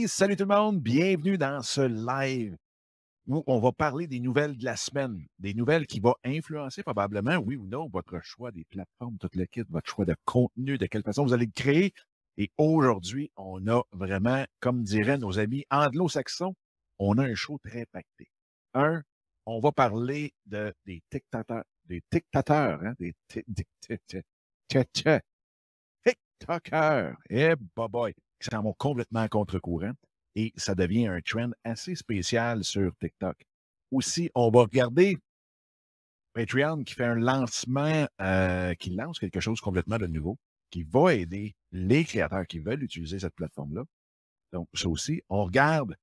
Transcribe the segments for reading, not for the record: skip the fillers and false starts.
Salut tout le monde, bienvenue dans ce live où on va parler des nouvelles de la semaine, des nouvelles qui vont influencer probablement, oui ou non, votre choix des plateformes, tout le kit, votre choix de contenu, de quelle façon vous allez le créer. Et aujourd'hui, on a vraiment, comme diraient nos amis anglo-saxons, on a un show très pacté. On va parler des dictateurs, hein, TikTokers, eh boy, qui s'en vont complètement à contre-courant et ça devient un trend assez spécial sur TikTok. Aussi, on va regarder Patreon qui fait un lancement, qui lance quelque chose complètement de nouveau, qui va aider les créateurs qui veulent utiliser cette plateforme-là. Donc, ça aussi, on regarde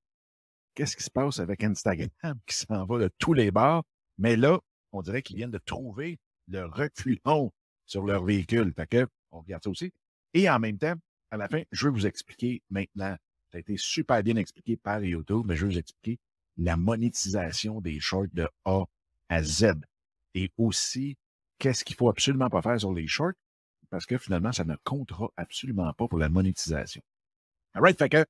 qu'est-ce qui se passe avec Instagram qui s'en va de tous les bords, mais là, on dirait qu'ils viennent de trouver le reculon sur leur véhicule. Fait que, on regarde ça aussi. Et en même temps, à la fin, je vais vous expliquer maintenant, ça a été super bien expliqué par YouTube, mais je vais vous expliquer la monétisation des shorts de A à Z. Et aussi, qu'est-ce qu'il faut absolument pas faire sur les shorts, parce que finalement, ça ne comptera absolument pas pour la monétisation. All right, fait que,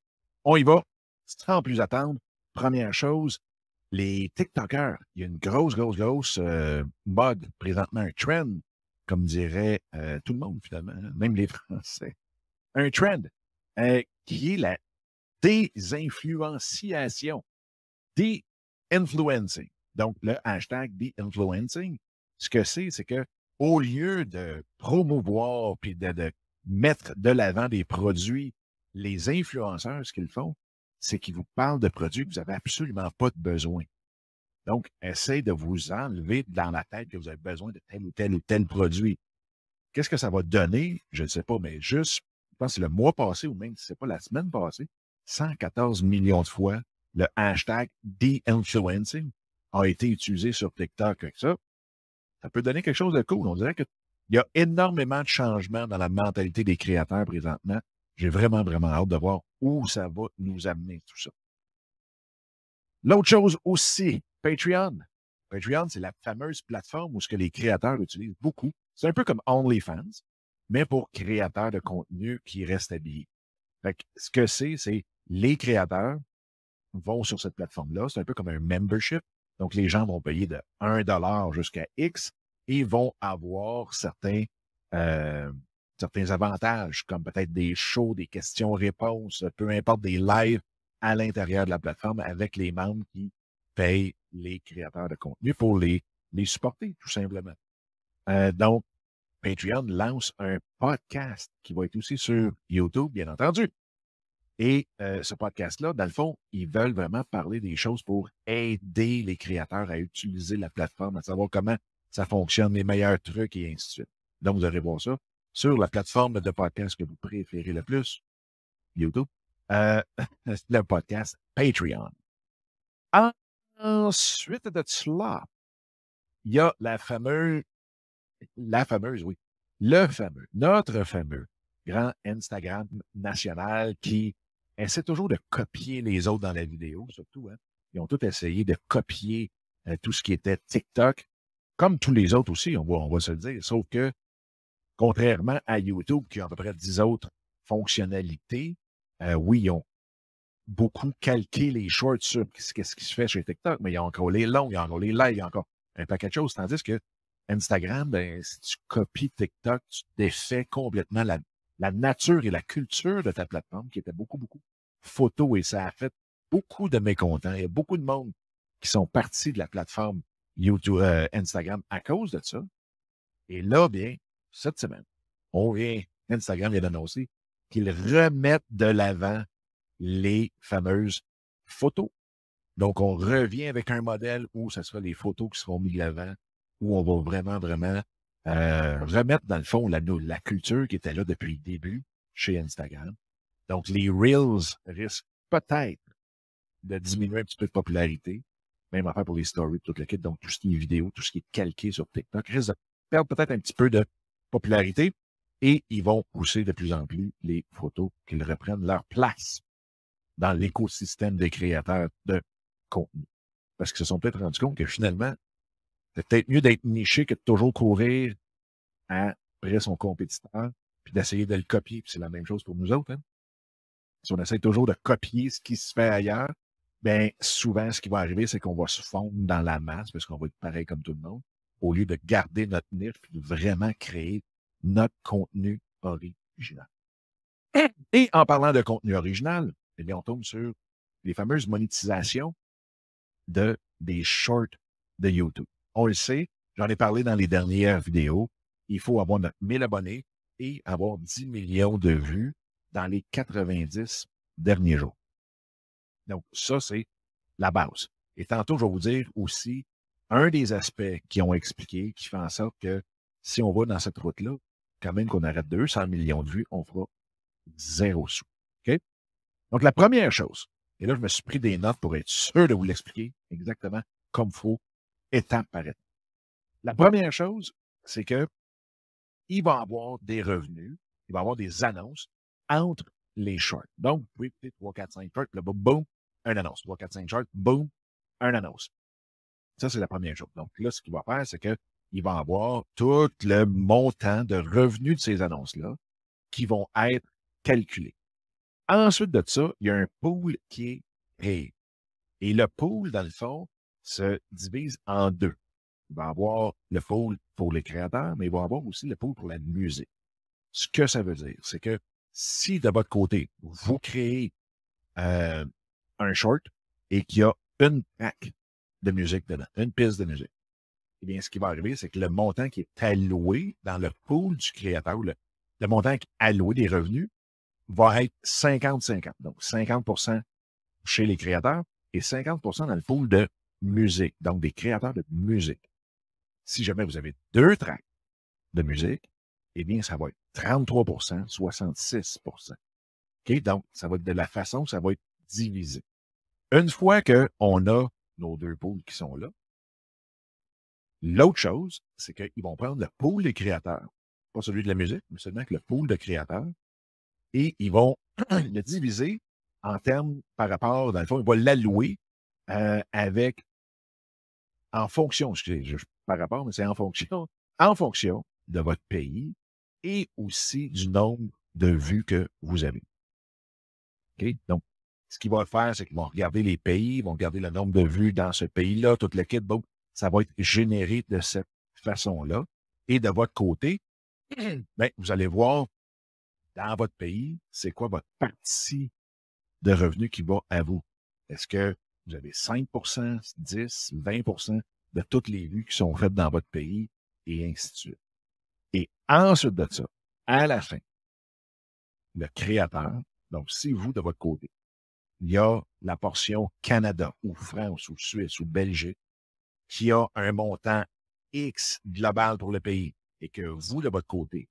on y va, sans plus attendre. Première chose, les TikTokers, il y a une grosse mode, présentement un trend, comme dirait tout le monde finalement, hein, même les Français. Un trend qui est la désinfluenciation, de-influencing. Donc, le hashtag de-influencing, ce que c'est que au lieu de promouvoir puis de mettre de l'avant des produits, les influenceurs, ce qu'ils font, c'est qu'ils vous parlent de produits que vous n'avez absolument pas de besoin. Donc, essayez de vous enlever dans la tête que vous avez besoin de tel ou tel ou tel produit. Qu'est-ce que ça va donner? Je ne sais pas, mais juste, je pense que c'est le mois passé ou même si ce n'est pas la semaine passée, 114 millions de fois, le hashtag de-influencing a été utilisé sur TikTok avec ça. Ça peut donner quelque chose de cool. On dirait qu'il y a énormément de changements dans la mentalité des créateurs présentement. J'ai vraiment hâte de voir où ça va nous amener, tout ça. L'autre chose aussi, Patreon. Patreon, c'est la fameuse plateforme où ce que les créateurs utilisent beaucoup. C'est un peu comme OnlyFans, mais pour créateurs de contenu qui restent habillés. Fait que ce que c'est les créateurs vont sur cette plateforme-là. C'est un peu comme un membership. Donc, les gens vont payer de 1 $ jusqu'à X et vont avoir euh, certains avantages, comme peut-être des shows, des questions-réponses, peu importe, des lives à l'intérieur de la plateforme avec les membres qui payent les créateurs de contenu pour les supporter, tout simplement. Donc, Patreon lance un podcast qui va être aussi sur YouTube, bien entendu. Et ce podcast-là, dans le fond, ils veulent vraiment parler des choses pour aider les créateurs à utiliser la plateforme, à savoir comment ça fonctionne, les meilleurs trucs et ainsi de suite. Donc, vous allez voir ça sur la plateforme de podcast que vous préférez le plus, YouTube, euh, le podcast Patreon. Ensuite de cela, il y a oui, notre fameux grand Instagram national qui essaie toujours de copier les autres dans la vidéo, surtout. Hein. Ils ont tous essayé de copier tout ce qui était TikTok, comme tous les autres aussi, on va se le dire. Sauf que, contrairement à YouTube, qui a à peu près 10 autres fonctionnalités, oui, ils ont beaucoup calqué les shorts sur ce qui se fait chez TikTok, mais il y a encore les longs, il y a encore les lives, il y a encore un paquet de choses. Tandis que Instagram, ben, si tu copies TikTok, tu défais complètement la nature et la culture de ta plateforme, qui était beaucoup photo, et ça a fait beaucoup de mécontents. Il y a beaucoup de monde qui sont partis de la plateforme YouTube, Instagram à cause de ça. Et là, bien, cette semaine, Instagram vient d'annoncer qu'ils remettent de l'avant les fameuses photos. Donc, on revient avec un modèle où ce sera les photos qui seront mises de l'avant, où on va vraiment remettre, dans le fond, la culture qui était là depuis le début chez Instagram. Donc, les Reels risquent peut-être de diminuer un petit peu de popularité. Même affaire pour les stories, tout le kit. Donc, tout ce qui est vidéo, tout ce qui est calqué sur TikTok risque de perdre peut-être un petit peu de popularité et ils vont pousser de plus en plus les photos qu'ils reprennent leur place dans l'écosystème des créateurs de contenu. Parce qu'ils se sont peut-être rendus compte que finalement, c'est peut-être mieux d'être niché que de toujours courir après son compétiteur, puis d'essayer de le copier. Puis c'est la même chose pour nous autres. Hein? Si on essaie toujours de copier ce qui se fait ailleurs, bien, souvent, ce qui va arriver, c'est qu'on va se fondre dans la masse parce qu'on va être pareil comme tout le monde, au lieu de garder notre niche et de vraiment créer notre contenu original. Et en parlant de contenu original, eh bien, on tombe sur les fameuses monétisations des shorts de YouTube. On le sait, j'en ai parlé dans les dernières vidéos, il faut avoir notre 1000 abonnés et avoir 10 millions de vues dans les 90 derniers jours. Donc, ça, c'est la base. Et tantôt, je vais vous dire aussi un des aspects qu'ils ont expliqué qui fait en sorte que si on va dans cette route-là, quand même qu'on arrête 200 millions de vues, on fera 0 sous. OK? Donc, la première chose, et là, je me suis pris des notes pour être sûr de vous l'expliquer exactement comme il faut, étape par étape. La première chose, c'est que il va avoir des revenus, il va avoir des annonces entre les shorts. Donc, vous pouvez écouter 3, 4, 5 shorts, là, boum, un annonce. 3, 4, 5 shorts, boum, un annonce. Ça, c'est la première chose. Donc, là, ce qu'il va faire, c'est qu'il va avoir tout le montant de revenus de ces annonces-là qui vont être calculés. Ensuite de ça, il y a un pool qui est créé. Et le pool, dans le fond, se divise en deux. Il va y avoir le pool pour les créateurs, mais il va y avoir aussi le pool pour la musique. Ce que ça veut dire, c'est que si de votre côté, vous créez un short et qu'il y a une track de musique dedans, une piste de musique, eh bien, ce qui va arriver, c'est que le montant qui est alloué dans le pool du créateur, le montant qui est alloué des revenus, va être 50-50. Donc, 50% chez les créateurs et 50% dans le pool de musique, donc des créateurs de musique. Si jamais vous avez 2 tracks de musique, eh bien, ça va être 33%, 66%. OK? Donc, ça va être de la façon que ça va être divisé. Une fois qu'on a nos 2 pools qui sont là, l'autre chose, c'est qu'ils vont prendre le pool des créateurs, pas celui de la musique, mais seulement le pool de créateurs, et ils vont le diviser en termes par rapport, dans le fond, ils vont l'allouer avec, en fonction, par rapport, mais c'est en fonction de votre pays et aussi du nombre de vues que vous avez. OK? Donc, ce qu'ils vont faire, c'est qu'ils vont regarder les pays, ils vont regarder le nombre de vues dans ce pays-là, tout le kit, bon, ça va être généré de cette façon-là. Et de votre côté, ben, vous allez voir dans votre pays, c'est quoi votre partie de revenus qui va à vous. Est-ce que vous avez 5%, 10, 20% de toutes les vues qui sont faites dans votre pays et ainsi de suite. Et ensuite de ça, à la fin, le créateur, donc si vous, de votre côté, il y a la portion Canada ou France ou Suisse ou Belgique qui a un montant X global pour le pays et que vous, de votre côté,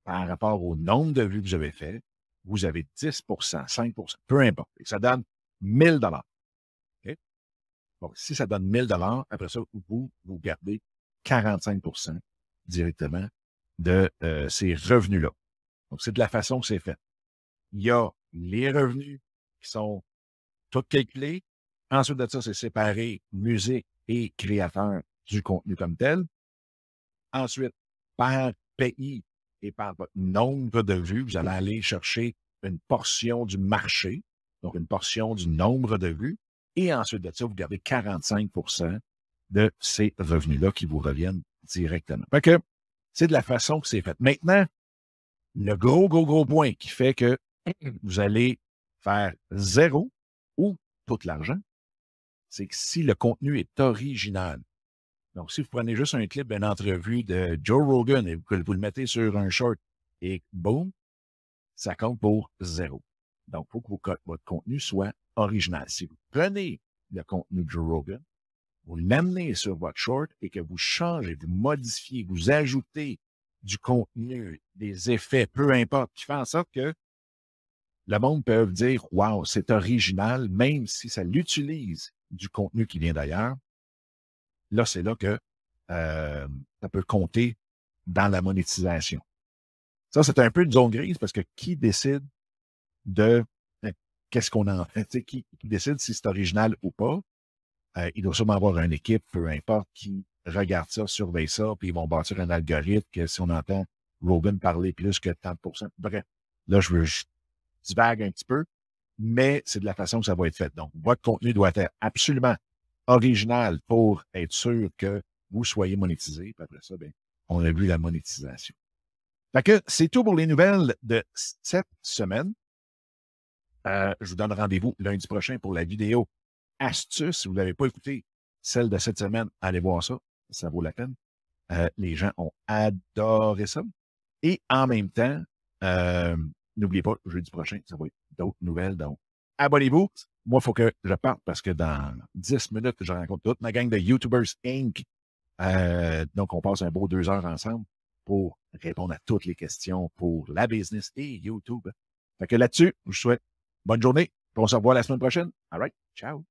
par rapport au nombre de vues que vous avez fait, vous avez 10%, 5%, peu importe. Et ça donne 1000 $. Okay? Bon, si ça donne 1000 $, après ça, vous gardez 45% directement de ces revenus-là. Donc, c'est de la façon que c'est fait. Il y a les revenus qui sont tous calculés. Ensuite de ça, c'est séparé musique et créateur du contenu comme tel. Ensuite, par pays et par votre nombre de vues, vous allez aller chercher une portion du marché, donc une portion du nombre de vues. Et ensuite de ça, vous gardez 45% de ces revenus-là qui vous reviennent directement. Fait que c'est de la façon que c'est fait. Maintenant, le gros point qui fait que vous allez faire 0 ou tout l'argent, c'est que si le contenu est original. Donc, si vous prenez juste un clip d'une entrevue de Joe Rogan et que vous le mettez sur un short et boum, ça compte pour 0. Donc, il faut que votre contenu soit original. Si vous prenez le contenu de Joe Rogan, vous l'amenez sur votre short et que vous changez, vous modifiez, vous ajoutez du contenu, des effets, peu importe, qui fait en sorte que le monde peut dire « Wow, c'est original », même si ça l'utilise du contenu qui vient d'ailleurs. Là, c'est là que ça peut compter dans la monétisation. Ça, c'est un peu une zone grise parce que qui décide de qu'est-ce qu'on en fait? Qui décide si c'est original ou pas? Il doit sûrement avoir une équipe, peu importe, qui regarde ça, surveille ça, puis ils vont bâtir un algorithme que si on entend Rogan parler plus que 30%. Bref, là, je divague un petit peu, mais c'est de la façon que ça va être fait. Donc, votre contenu doit être absolument original pour être sûr que vous soyez monétisé. Puis après ça, bien, on a vu la monétisation. Fait que c'est tout pour les nouvelles de cette semaine. Je vous donne rendez-vous lundi prochain pour la vidéo astuce. Si vous ne l'avez pas écouté, celle de cette semaine, allez voir ça. Ça vaut la peine. Les gens ont adoré ça. Et en même temps, n'oubliez pas, jeudi prochain, ça va être d'autres nouvelles. Donc, abonnez-vous. Moi, il faut que je parte parce que dans 10 minutes, je rencontre toute ma gang de YouTubers Inc. Donc, on passe un beau 2 heures ensemble pour répondre à toutes les questions pour la business et YouTube. Fait que là-dessus, je vous souhaite bonne journée. On se revoit la semaine prochaine. All right. Ciao.